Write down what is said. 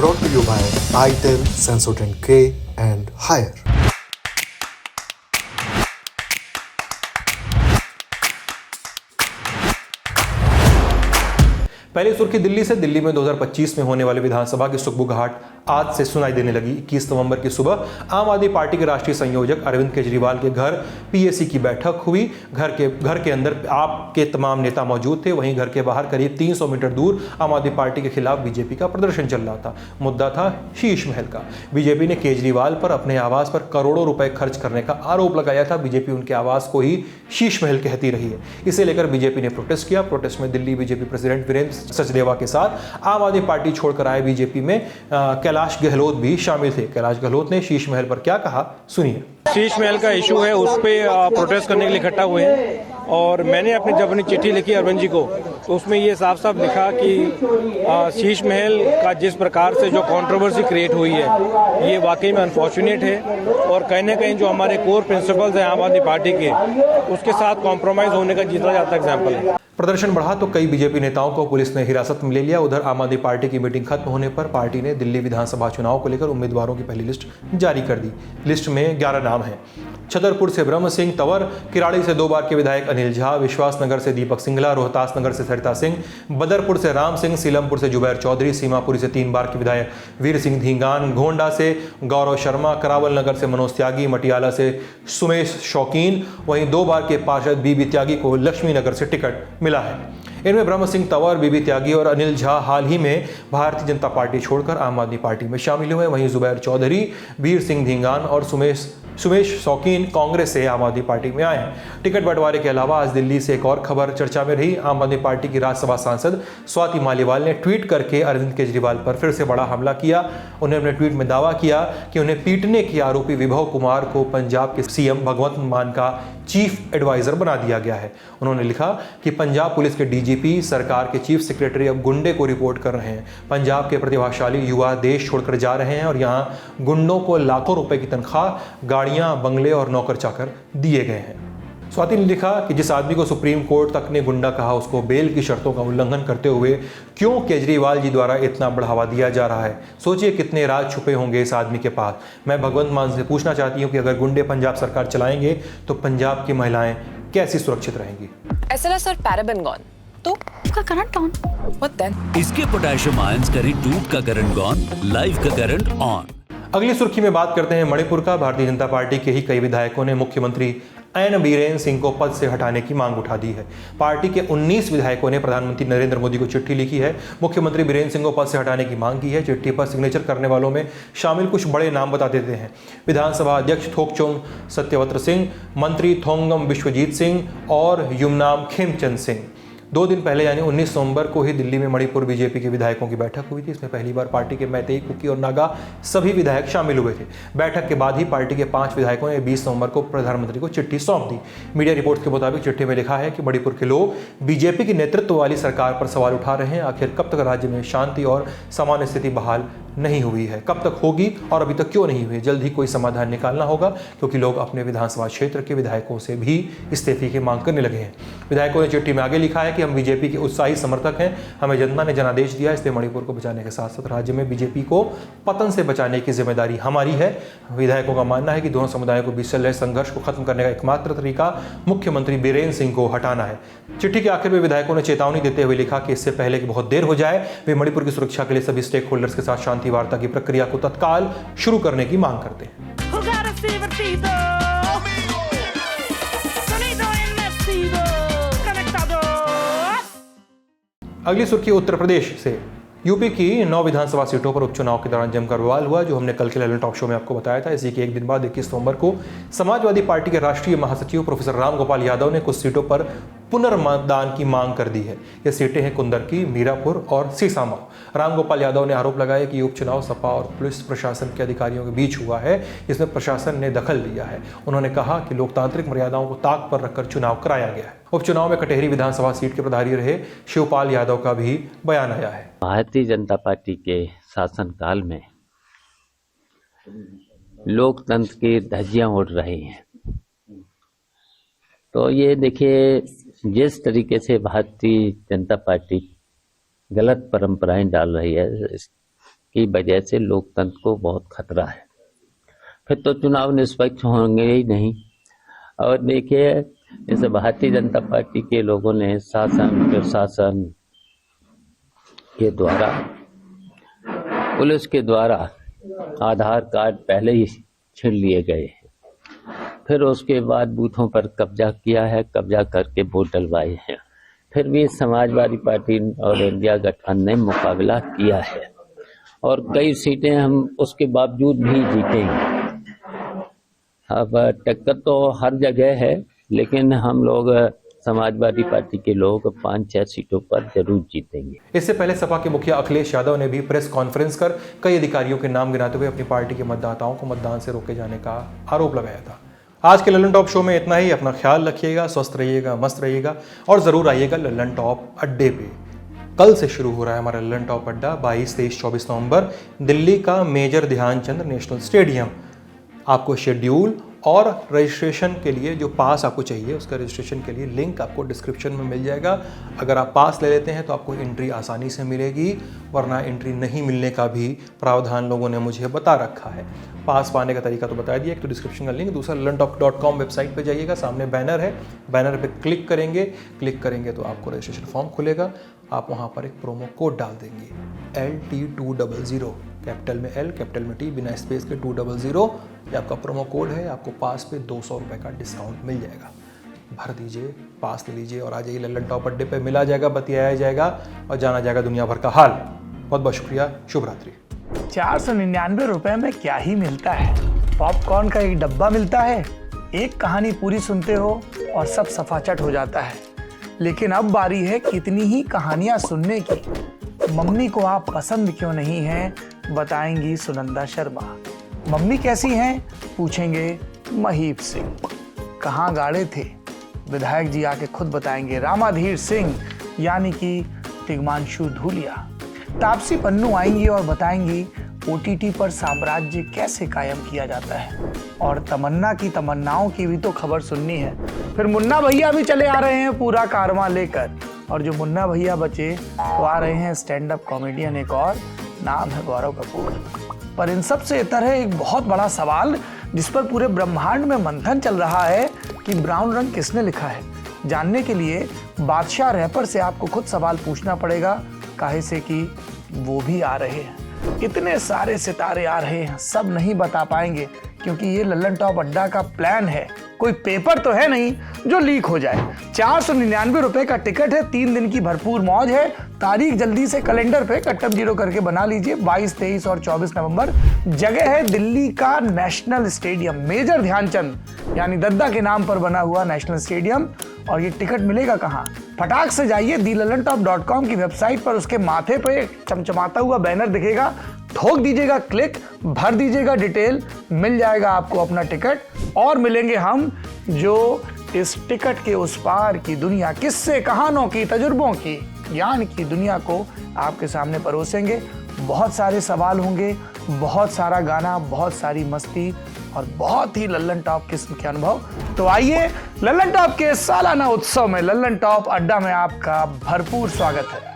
brought to you by itel, Sensodyne K and Haier. पहली सुर्खी दिल्ली से। दिल्ली में 2025 में होने वाले विधानसभा की सुगबुगाहट आज से सुनाई देने लगी। 21 नवंबर की सुबह आम आदमी पार्टी के राष्ट्रीय संयोजक अरविंद केजरीवाल के घर पीएसी की बैठक हुई। घर के अंदर आप के तमाम नेता मौजूद थे। वहीं घर के बाहर करीब 300 मीटर दूर आम आदमी पार्टी के खिलाफ बीजेपी का प्रदर्शन चल रहा था। मुद्दा था शीश महल का। बीजेपी ने केजरीवाल पर अपने आवास पर करोड़ों रुपए खर्च करने का आरोप लगाया था। बीजेपी उनके आवास को ही शीश महल कहती रही है। इसे लेकर बीजेपी ने प्रोटेस्ट किया। प्रोटेस्ट में दिल्ली बीजेपी प्रेसिडेंट वीरेंद्र सचदेवा के साथ आम आदमी पार्टी छोड़कर आए बीजेपी में कैलाश गहलोत भी शामिल थे। कैलाश गहलोत ने शीश महल पर क्या कहा, सुनिए। शीश महल का इशू है, उस पर प्रोटेस्ट करने के लिए इकट्ठा हुए हैं और मैंने जब अपनी चिट्ठी लिखी अरविंद जी को तो उसमें ये साफ साफ लिखा कि शीश महल का जिस प्रकार से जो कंट्रोवर्सी क्रिएट हुई है ये वाकई में अनफॉर्चुनेट है और कहीं ना कहीं जो हमारे कोर प्रिंसिपल्स हैं आम आदमी पार्टी के उसके साथ कॉम्प्रोमाइज होने का जितना जाता एग्जाम्पल है। प्रदर्शन बढ़ा तो कई बीजेपी नेताओं को पुलिस ने हिरासत में ले लिया। उधर आम आदमी पार्टी की मीटिंग खत्म होने पर पार्टी ने दिल्ली विधानसभा चुनाव को लेकर उम्मीदवारों की पहली लिस्ट जारी कर दी। लिस्ट में 11 नाम हैं। छतरपुर से ब्रह्म सिंह तंवर, किराड़ी से 2 बार के विधायक अनिल झा, विश्वासनगर से दीपक सिंगला, रोहतास नगर से सरिता सिंह, बदरपुर से राम सिंह, सीलमपुर से जुबैर चौधरी, सीमापुरी से 3 बार के विधायक वीर सिंह धींगान, गोंडा से गौरव शर्मा, करावल नगर से मनोज त्यागी, मटियाला से सुमेश शौकीन, वहीं 2 बार के पार्षद बीबी त्यागी को लक्ष्मी नगर से टिकट मिला है। इनमें ब्रह्म सिंह तंवर, बीबी त्यागी और अनिल झा हाल ही में भारतीय जनता पार्टी छोड़कर आम आदमी पार्टी में शामिल हुए। वहीं जुबैर चौधरी, वीर सिंह धींगान और सुमेश शौकीन कांग्रेस से आम आदमी पार्टी में आए हैं। टिकट बंटवारे के अलावा आज दिल्ली से एक और खबर चर्चा में रही। आम आदमी पार्टी की राज्यसभा सांसद स्वाति मालीवाल ने ट्वीट करके अरविंद केजरीवाल पर फिर से बड़ा हमला किया। उन्होंने अपने ट्वीट में दावा किया कि उन्हें पीटने के आरोपी विभव कुमार को पंजाब के सीएम भगवंत मान का चीफ एडवाइजर बना दिया गया है। उन्होंने लिखा कि पंजाब पुलिस के डीजीपी सरकार के चीफ सेक्रेटरी अब गुंडे को रिपोर्ट कर रहे हैं। पंजाब के प्रतिभाशाली युवा देश छोड़कर जा रहे हैं और यहाँ गुंडों को लाखों रुपए की तनख्वाह, गाड़ियां, बंगले और नौकर चाकर दिए गए हैं। स्वाति ने लिखा कि जिस आदमी को सुप्रीम कोर्ट तक ने गुंडा कहा उसको बेल की शर्तों का उल्लंघन करते हुए क्यों केजरीवाल जी द्वारा इतना बढ़ावा दिया जा रहा है। सोचिए कितने राज छुपे होंगे इस आदमी के पास। मैं भगवंत मान से पूछना चाहती हूँ कि अगर गुंडे पंजाब सरकार चलाएंगे तो पंजाब की महिलाएं कैसी सुरक्षित रहेंगी। SLS और पैराबेन गॉन तो उसका करंट ऑन। What then? इसके पोटेशियम आयंस करें टूट का करंट गॉन, लाइव का करंट ऑन। अगली सुर्खी में बात करते हैं मणिपुर का। भारतीय जनता पार्टी के ही कई विधायकों ने मुख्यमंत्री एन बीरेन सिंह को पद से हटाने की मांग उठा दी है। पार्टी के 19 विधायकों ने प्रधानमंत्री नरेंद्र मोदी को चिट्ठी लिखी है। मुख्यमंत्री बीरेन सिंह को पद से हटाने की मांग की है। चिट्ठी पर सिग्नेचर करने वालों में शामिल कुछ बड़े नाम बता देते हैं। विधानसभा अध्यक्ष थोकचोम सत्यवत्र सिंह, मंत्री थोंगम विश्वजीत सिंह और युमनाम खेमचंद सिंह। 2 दिन पहले यानी 19 नवंबर को ही दिल्ली में मणिपुर बीजेपी के विधायकों की बैठक हुई थी। इसमें पहली बार पार्टी के मैतेई, कुकी और नागा सभी विधायक शामिल हुए थे। बैठक के बाद ही पार्टी के 5 विधायकों ने 20 नवंबर को प्रधानमंत्री को चिट्ठी सौंप दी। मीडिया रिपोर्ट्स के मुताबिक चिट्ठी में लिखा है कि मणिपुर के लोग बीजेपी की नेतृत्व वाली सरकार पर सवाल उठा रहे हैं। आखिर कब तक राज्य में शांति और सामान्य स्थिति बहाल नहीं हुई है, कब तक होगी और अभी तक क्यों नहीं हुई। जल्द ही कोई समाधान निकालना होगा क्योंकि लोग अपने विधानसभा क्षेत्र के विधायकों से भी इस्तीफे की मांग करने लगे हैं। विधायकों ने चिट्ठी में आगे लिखा है कि हम बीजेपी के उत्साही समर्थक हैं। हमें जनता ने जनादेश दिया, इसलिए मणिपुर को बचाने के साथ साथ राज्य में बीजेपी को पतन से बचाने की जिम्मेदारी हमारी है। विधायकों का मानना है कि दोनों समुदायों के बीच चल रहे संघर्ष को खत्म करने का एकमात्र तरीका मुख्यमंत्री बीरेन सिंह को हटाना है। चिट्ठी के आखिर में विधायकों ने चेतावनी देते हुए लिखा कि इससे पहले कि बहुत देर हो जाए वे मणिपुर की सुरक्षा के लिए सभी स्टेक होल्डर्स के साथ शांति वार्ता की प्रक्रिया को तत्काल शुरू करने की मांग करते हैं। अगली सुर्खी उत्तर प्रदेश से। यूपी की 9 विधानसभा सीटों पर उपचुनाव के दौरान जमकर बवाल हुआ, जो हमने कल के ललन टॉक शो में आपको बताया था। इसी के एक दिन बाद 21 नवंबर को समाजवादी पार्टी के राष्ट्रीय महासचिव प्रोफेसर राम गोपाल यादव ने कुछ सीटों पर पुनर्मतदान की मांग कर दी है। ये सीटें हैं कुंदरकी, मीरापुर और सीसामा। राम गोपाल यादव ने आरोप लगाया कि उपचुनाव सपा और पुलिस प्रशासन के अधिकारियों के बीच हुआ है, जिसमें प्रशासन ने दखल लिया है। उन्होंने कहा कि लोकतांत्रिक मर्यादाओं को ताक पर रखकर चुनाव कराया गया है। उपचुनाव में कटेहरी विधानसभा सीट के प्रभारी रहे शिवपाल यादव का भी बयान आया है। भारतीय जनता पार्टी के शासनकाल में लोकतंत्र की धज्जियां उड़ रही हैं। तो ये देखिए, जिस तरीके से भारतीय जनता पार्टी गलत परंपराएं डाल रही है, की वजह से लोकतंत्र को बहुत खतरा है। फिर तो चुनाव निष्पक्ष होंगे ही नहीं। और देखिए, जैसे भारतीय जनता पार्टी के लोगों ने शासन प्रशासन के द्वारा, पुलिस के द्वारा आधार कार्ड पहले ही छीन लिए गए हैं, फिर उसके बाद बूथों पर कब्जा किया है, कब्जा करके वोट डलवाए हैं। फिर भी समाजवादी पार्टी और इंडिया गठबंधन ने मुकाबला किया है और कई सीटें हम उसके बावजूद भी जीतेंगे। अब टक्कर तो हर जगह है, लेकिन हम लोग समाजवादी पार्टी के लोग 5-6 सीटों पर जरूर जीतेंगे। इससे पहले सपा के मुखिया अखिलेश यादव ने भी प्रेस कॉन्फ्रेंस कर कई अधिकारियों के नाम गिनाते हुए अपनी पार्टी के मतदाताओं को मतदान से रोके जाने का आरोप लगाया था। आज के लल्लन टॉप शो में इतना ही। अपना ख्याल रखिएगा, स्वस्थ रहिएगा, मस्त रहिएगा और जरूर आइएगा लल्लन टॉप अड्डे पे। कल से शुरू हो रहा है हमारा लल्लन टॉप अड्डा 22, 23, 24 नवंबर दिल्ली का मेजर ध्यानचंद नेशनल स्टेडियम। आपको शेड्यूल और रजिस्ट्रेशन के लिए जो पास आपको चाहिए, उसका रजिस्ट्रेशन के लिए लिंक आपको डिस्क्रिप्शन में मिल जाएगा। अगर आप पास ले लेते हैं तो आपको एंट्री आसानी से मिलेगी, वरना एंट्री नहीं मिलने का भी प्रावधान लोगों ने मुझे बता रखा है। पास पाने का तरीका तो बता दिया, एक तो डिस्क्रिप्शन का लिंक, दूसरा lullentalk.com वेबसाइट पे जाइएगा, सामने बैनर है, बैनर पे क्लिक करेंगे तो आपको रजिस्ट्रेशन फॉर्म खुलेगा। आप वहाँ पर एक प्रोमो कोड डाल देंगे LT200, कैपिटल में L, कैपिटल में T, बिना स्पेस के 200। ये आपका प्रोमो कोड है। आपको पास पे 200 रुपये का डिस्काउंट मिल जाएगा। भर दीजिए, पास ले लीजिए और आ जाइए लल्लन टॉप अड्डे पे। मिला जाएगा, बतियाया जाएगा और जाना जाएगा दुनिया भर का हाल। बहुत बहुत शुक्रिया, शुभ रात्रि। 499 रुपए में क्या ही मिलता है? पॉपकॉर्न का एक डब्बा मिलता है, एक कहानी पूरी सुनते हो और सब सफाचट हो जाता है। लेकिन अब बारी है कितनी ही कहानियां सुनने की। मम्मी को आप पसंद क्यों नहीं हैं, बताएंगी सुनंदा शर्मा। मम्मी कैसी हैं, पूछेंगे महीप सिंह। कहाँ गाड़े थे, विधायक जी आके खुद बताएंगे रामाधीर सिंह यानी कि तिग्मांशु धूलिया। तापसी पन्नू आएंगी और बताएंगी OTT पर साम्राज्य कैसे कायम किया जाता है। और तमन्ना की तमन्नाओं की भी तो खबर सुननी है। फिर मुन्ना भैया भी चले आ रहे हैं पूरा कारवां लेकर, और जो मुन्ना भैया बचे तो आ रहे हैं स्टैंड अप कॉमेडियन, एक और नाम है गौरव कपूर। पर इन सब से इतर है एक बहुत बड़ा सवाल जिस पर पूरे ब्रह्मांड में मंथन चल रहा है कि ब्राउन रंग किसने लिखा है। जानने के लिए बादशाह रैपर से आपको खुद सवाल पूछना पड़ेगा, काहे से कि वो भी आ रहे हैं। इतने सारे सितारे आ रहे हैं, सब नहीं बता पाएंगे क्योंकि ये लल्लन टॉप अड्डा का प्लान है। कोई पेपर तो है नहीं जो लीक हो जाए। 499 रुपए का टिकट है, 3 दिन की भरपूर मौज है। तारीख जल्दी से कैलेंडर पे कट्टम जीरो करके बना लीजिए। 22, 23 और 24 नवंबर। जगह है दिल्ली का नेशनल स्टेडियम, मेजर ध्यानचंद यानी दद्दा के नाम पर बना हुआ नेशनल स्टेडियम। और ये टिकट मिलेगा कहाँ? फटाक से जाइए thelullentop.com की वेबसाइट पर, उसके माथे पे चमचमाता हुआ बैनर दिखेगा, ठोक दीजिएगा क्लिक, भर दीजिएगा डिटेल, मिल जाएगा आपको अपना टिकट। और मिलेंगे हम जो इस टिकट के उस पार की दुनिया, किस्से कहानों की, तजुर्बों की, ज्ञान की दुनिया को आपके सामने परोसेंगे। बहुत सारे सवाल होंगे, बहुत सारा गाना, बहुत सारी मस्ती और बहुत ही लल्लन टॉप किस्म के अनुभव। तो आइए लल्लन टॉप के सालाना उत्सव में लल्लन टॉप अड्डा में आपका भरपूर स्वागत है।